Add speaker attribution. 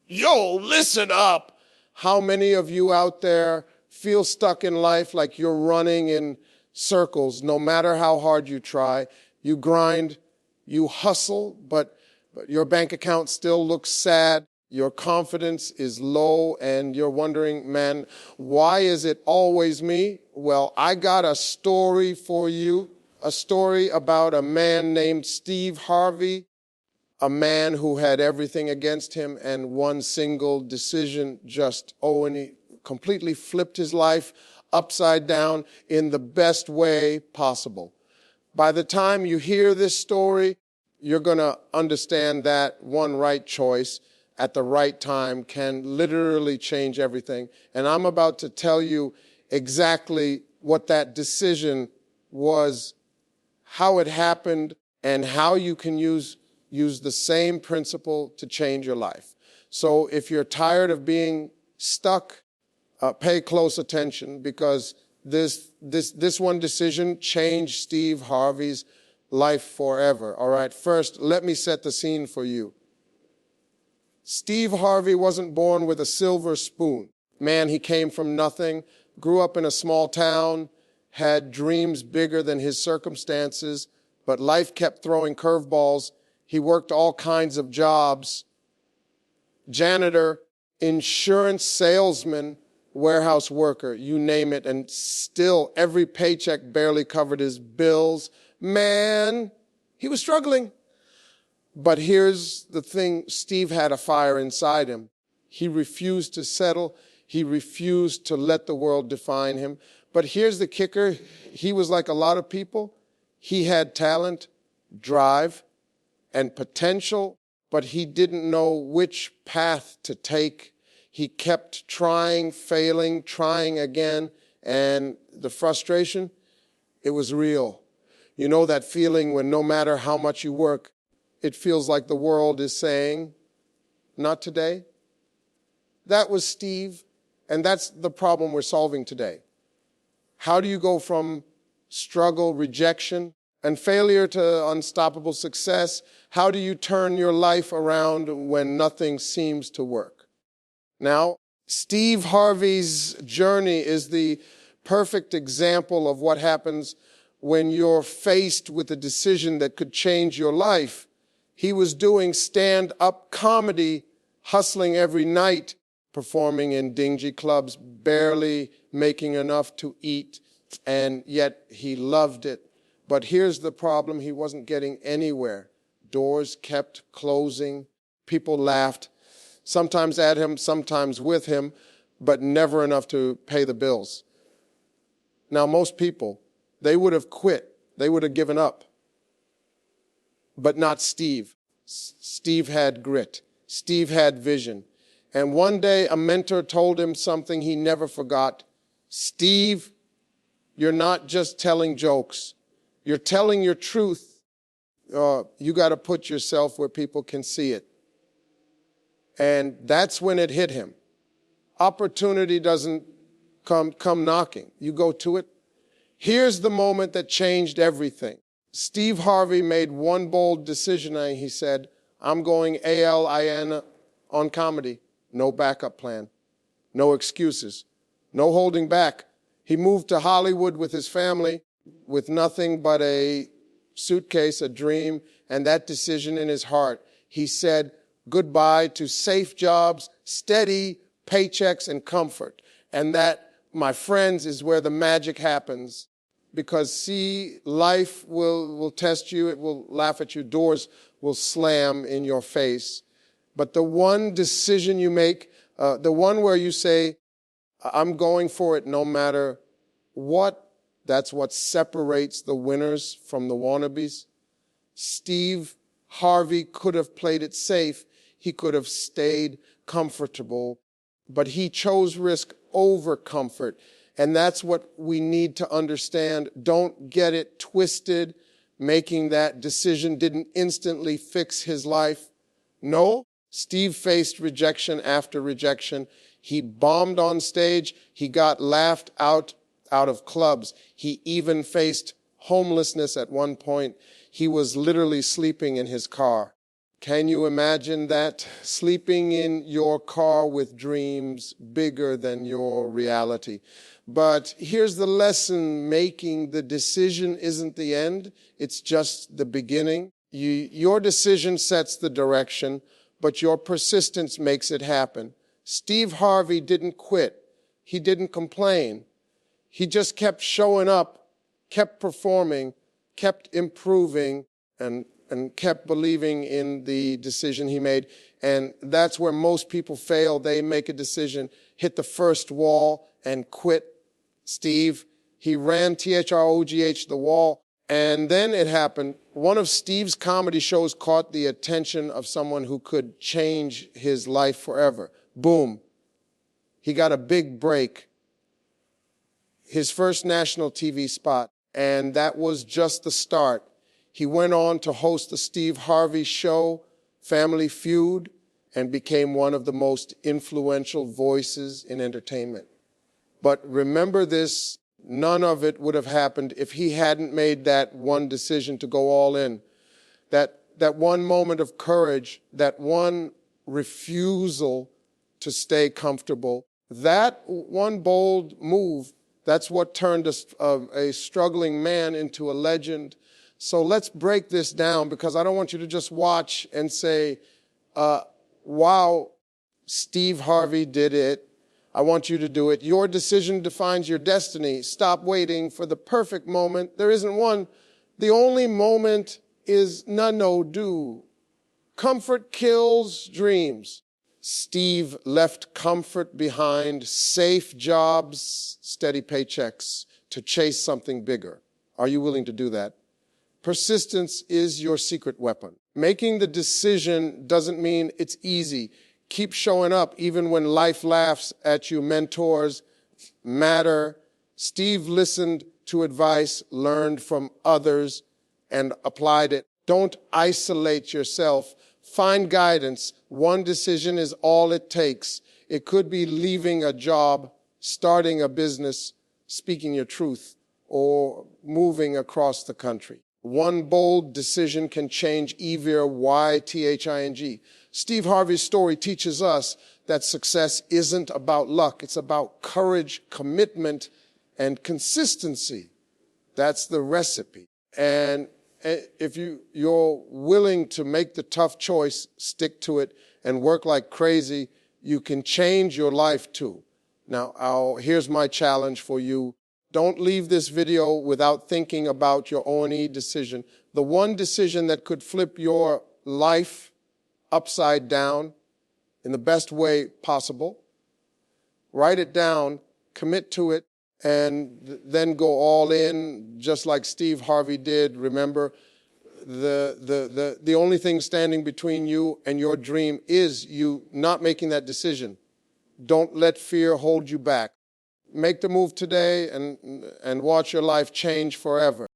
Speaker 1: Yo, listen up. How many of you out there feel stuck in life like you're running in circles no matter how hard you try? You grind, you hustle, but your bank account still looks sad. Your confidence is low and you're wondering, man, why is it always me? Well, I got a story for you, a story about a man named Steve Harvey, a man who had everything against him and one single decision and he completely flipped his life upside down in the best way possible. By the time you hear this story, you're going to understand that one right choice at the right time can literally change everything. And I'm about to tell you exactly what that decision was, how it happened, and how you can use the same principle to change your life. So if you're tired of being stuck, pay close attention, because this one decision changed Steve Harvey's life forever. All right, first, let me set the scene for you. Steve Harvey wasn't born with a silver spoon. Man, he came from nothing, grew up in a small town, had dreams bigger than his circumstances, but life kept throwing curveballs. He worked all kinds of jobs: janitor, insurance salesman, warehouse worker, you name it, and still every paycheck barely covered his bills. Man, he was struggling. But here's the thing, Steve had a fire inside him. He refused to settle. He refused to let the world define him. But here's the kicker. He was like a lot of people. He had talent, drive, and potential, but he didn't know which path to take. He kept trying, failing, trying again, and the frustration, it was real. You know that feeling when no matter how much you work, it feels like the world is saying, not today? That was Steve, and that's the problem we're solving today. How do you go from struggle, rejection, and failure to unstoppable success? How do you turn your life around when nothing seems to work? Now, Steve Harvey's journey is the perfect example of what happens when you're faced with a decision that could change your life. He was doing stand-up comedy, hustling every night, performing in dingy clubs, barely making enough to eat, and yet he loved it. But here's the problem, he wasn't getting anywhere. Doors kept closing, people laughed, sometimes at him, sometimes with him, but never enough to pay the bills. Now, most people, they would have quit, they would have given up. But not Steve. Steve had grit. Steve had vision. And one day a mentor told him something he never forgot. Steve, you're not just telling jokes. You're telling your truth. You got to put yourself where people can see it. And that's when it hit him. Opportunity doesn't come knocking. You go to it. Here's the moment that changed everything. Steve Harvey made one bold decision, and he said, I'm going ALIN on comedy. No backup plan, no excuses, no holding back. He moved to Hollywood with his family with nothing but a suitcase, a dream, and that decision in his heart. He said goodbye to safe jobs, steady paychecks, and comfort. And that, my friends, is where the magic happens. Because, see, life will test you, it will laugh at you, doors will slam in your face. But the one decision you make, the one where you say, I'm going for it no matter what, that's what separates the winners from the wannabes. Steve Harvey could have played it safe. He could have stayed comfortable, but he chose risk over comfort. And that's what we need to understand. Don't get it twisted. Making that decision didn't instantly fix his life. No, Steve faced rejection after rejection. He bombed on stage. He got laughed out of clubs. He even faced homelessness at one point. He was literally sleeping in his car. Can you imagine that? Sleeping in your car with dreams bigger than your reality. But here's the lesson: making the decision isn't the end, it's just the beginning. Your decision sets the direction, but your persistence makes it happen. Steve Harvey didn't quit. He didn't complain. He just kept showing up, kept performing, kept improving, and kept believing in the decision he made. And that's where most people fail. They make a decision, hit the first wall, and quit. Steve, he ran THROGH, the wall, and then it happened. One of Steve's comedy shows caught the attention of someone who could change his life forever. Boom. He got a big break. His first national TV spot, and that was just the start. He went on to host the Steve Harvey show, Family Feud, and became one of the most influential voices in entertainment. But remember this, none of it would have happened if he hadn't made that one decision to go all in. That one moment of courage, that one refusal to stay comfortable, that one bold move, that's what turned a struggling man into a legend. So let's break this down, because I don't want you to just watch and say, wow, Steve Harvey did it. I want you to do it. Your decision defines your destiny. Stop waiting for the perfect moment. There isn't one. The only moment is no-do. Comfort kills dreams. Steve left comfort behind, safe jobs, steady paychecks, to chase something bigger. Are you willing to do that? Persistence is your secret weapon. Making the decision doesn't mean it's easy. Keep showing up even when life laughs at you. Mentors matter. Steve listened to advice, learned from others, and applied it. Don't isolate yourself. Find guidance. One decision is all it takes. It could be leaving a job, starting a business, speaking your truth, or moving across the country. One bold decision can change EVER-Y-THING. Steve Harvey's story teaches us that success isn't about luck. It's about courage, commitment, and consistency. That's the recipe. And if you're willing to make the tough choice, stick to it, and work like crazy, you can change your life too. Now, here's my challenge for you. Don't leave this video without thinking about your O&E decision. The one decision that could flip your life upside down in the best way possible. Write it down, commit to it, and then go all in, just like Steve Harvey did. Remember, the only thing standing between you and your dream is you not making that decision. Don't let fear hold you back. Make the move today and watch your life change forever.